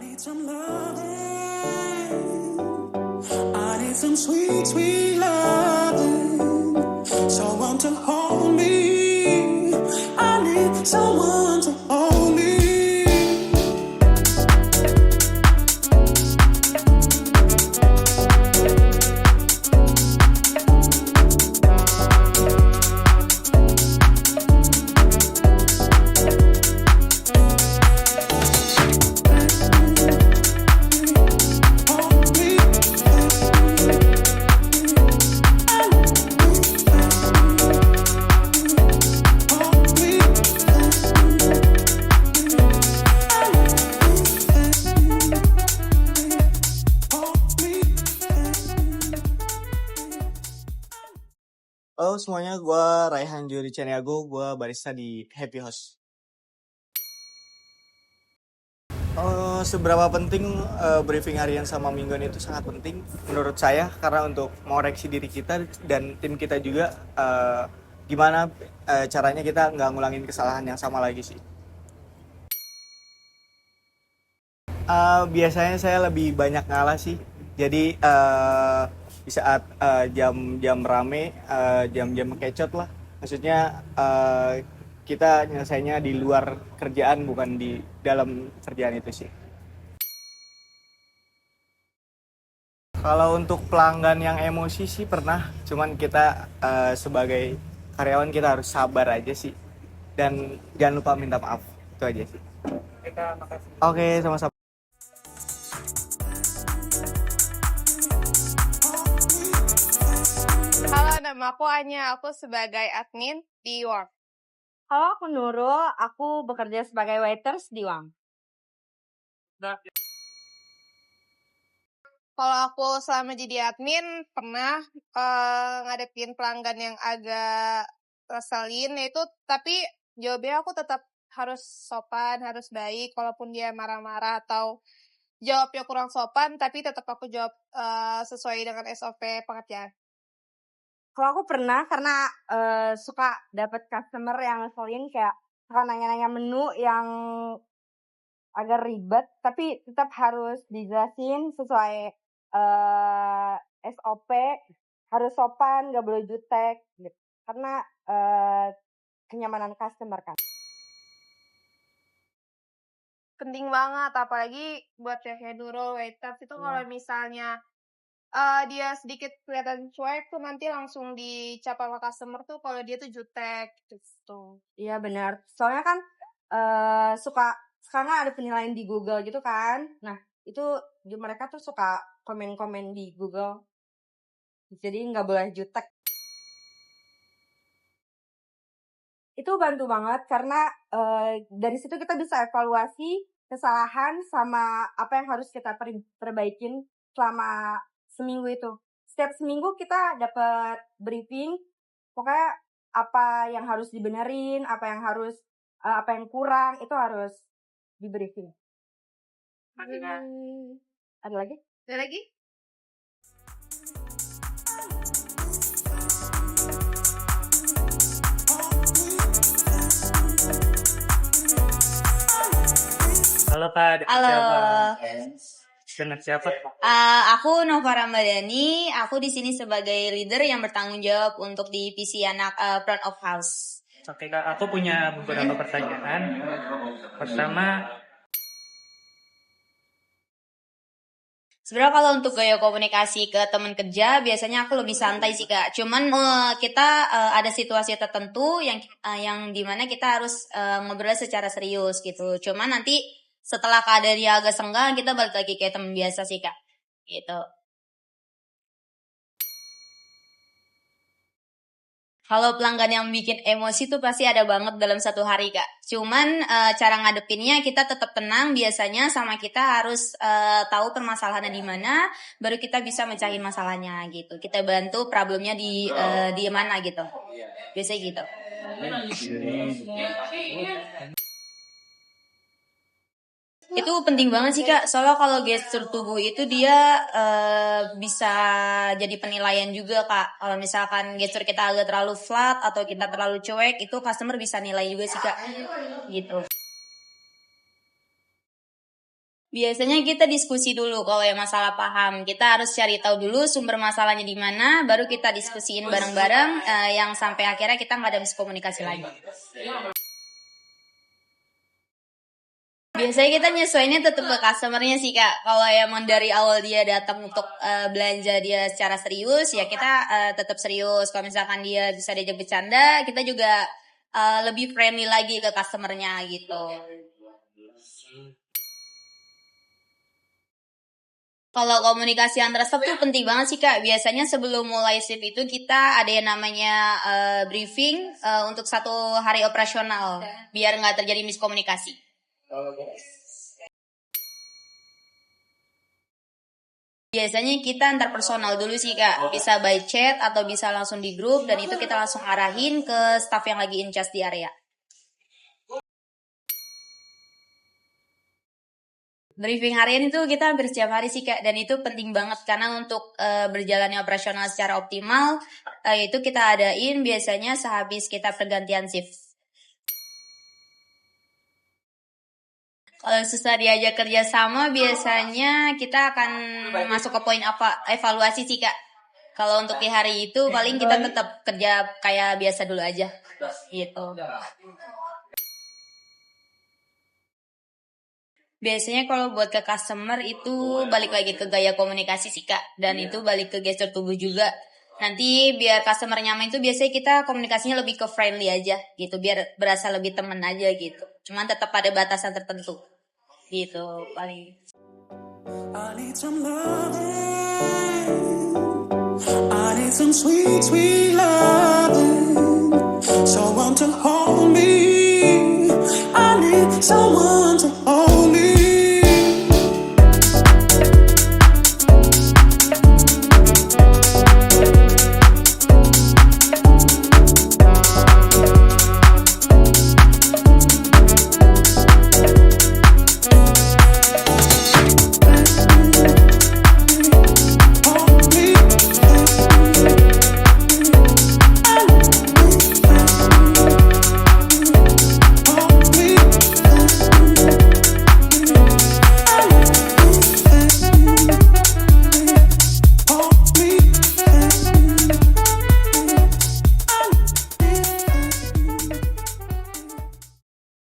need some loving. I need some sweet, sweet loving. Someone to hold me. I need someone to hold me. Halo semuanya, gue Raihan Juri Caniago, gue barista di Happy House. Seberapa penting briefing harian sama mingguan itu sangat penting menurut saya, karena untuk mengoreksi diri kita dan tim kita juga gimana caranya kita nggak ngulangin kesalahan yang sama lagi sih. Biasanya saya lebih banyak ngalah sih, jadi di saat jam-jam rame, jam-jam kecot lah, maksudnya kita nyelesainya di luar kerjaan, bukan di dalam kerjaan itu sih. Kalau untuk pelanggan yang emosi sih pernah, cuman kita sebagai karyawan kita harus sabar aja sih, dan jangan lupa minta maaf, itu aja sih. Kita makasih. Oke, sama-sama. Halo, nama aku Anya. Aku sebagai admin di Warm. Halo, aku Nurul. Aku bekerja sebagai waiters di Wang. Kalau aku selama jadi admin pernah ngadepin pelanggan yang agak ngeselin, yaitu tapi jawabnya aku tetap harus sopan, harus baik, walaupun dia marah-marah atau jawabnya kurang sopan, tapi tetap aku jawab sesuai dengan SOP pengertian. Kalau aku pernah, karena suka dapat customer yang ngeselin, kayak suka nanya-nanya menu yang agak ribet, tapi tetap harus dijelasin sesuai SOP, harus sopan, gak boleh jutek, gitu. Karena kenyamanan customer kan. Penting banget, apalagi buat cewek Nurul waiters itu kalau misalnya dia sedikit kelihatan cuek tuh nanti langsung dicap sama customer tuh kalau dia tuh jutek gitu. Iya benar. Soalnya kan suka sekarang ada penilaian di Google gitu kan. Nah, itu mereka tuh suka komen-komen di Google. Jadi nggak boleh jutek. Itu bantu banget karena dari situ kita bisa evaluasi kesalahan sama apa yang harus kita perbaikin selama seminggu itu. Setiap seminggu kita dapat briefing, pokoknya apa yang harus dibenerin, apa yang kurang, itu harus di briefing. Ada lagi? Ada lagi? Halo Kak, Halo. Dengan siapa? Aku Nova Ramadhani. Aku di sini sebagai leader yang bertanggung jawab untuk divisi anak front of house. Oke Kak, aku punya beberapa pertanyaan. Pertama, Sebenarnya kalau untuk gaya komunikasi ke teman kerja, biasanya aku lebih santai sih Kak. Cuman kita ada situasi tertentu yang dimana kita harus ngobrol secara serius gitu. Cuman nanti setelah keadaannya agak senggang, kita balik lagi kayak teman biasa sih Kak. Gitu. Kalau pelanggan yang bikin emosi tuh pasti ada banget dalam satu hari Kak. Cuman cara ngadepinnya kita tetap tenang biasanya, sama kita harus tahu permasalahannya di mana, baru kita bisa mecahin masalahnya gitu. Kita bantu problemnya di mana gitu. Biasanya gitu. Itu penting banget sih Kak, soalnya kalau gestur tubuh itu dia bisa jadi penilaian juga Kak. Kalau misalkan gestur kita agak terlalu flat atau kita terlalu cuek, itu customer bisa nilai juga sih Kak. Gitu. Biasanya kita diskusi dulu kalau yang masalah paham. Kita harus cari tahu dulu sumber masalahnya di mana, baru kita diskusiin bareng-bareng yang sampai akhirnya kita nggak ada miskomunikasi lagi. Biasanya kita nyesuainya tetap ke customer-nya sih Kak. Kalau emang dari awal dia datang untuk belanja dia secara serius, ya kita tetap serius. Kalau misalkan dia bisa diajak bercanda, kita juga lebih friendly lagi ke customer-nya gitu. Kalau komunikasi antara staff tuh penting banget sih Kak. Biasanya sebelum mulai shift itu kita ada yang namanya briefing untuk 1 hari operasional biar nggak terjadi miskomunikasi. Biasanya kita antar personal dulu sih Kak. Bisa by chat atau bisa langsung di grup dan itu kita langsung arahin ke staff yang lagi in charge di area. Briefing harian itu kita hampir setiap hari sih Kak, dan itu penting banget karena untuk berjalannya operasional secara optimal itu kita adain biasanya sehabis kita pergantian shift. Kalau susah diajak kerja sama biasanya kita akan masuk ke poin apa evaluasi sih Kak. Kalau untuk di hari itu paling kita tetap kerja kayak biasa dulu aja gitu. Biasanya kalau buat ke customer itu balik lagi ke gaya komunikasi sih Kak. Dan itu balik ke gestur tubuh juga. Nanti biar customer nyaman itu biasanya kita komunikasinya lebih ke friendly aja gitu. Biar berasa lebih temen aja gitu. Cuman tetap ada batasan tertentu. Gitu paling. I need some loving. I need some sweet, sweet loving. Someone to hold me. I need someone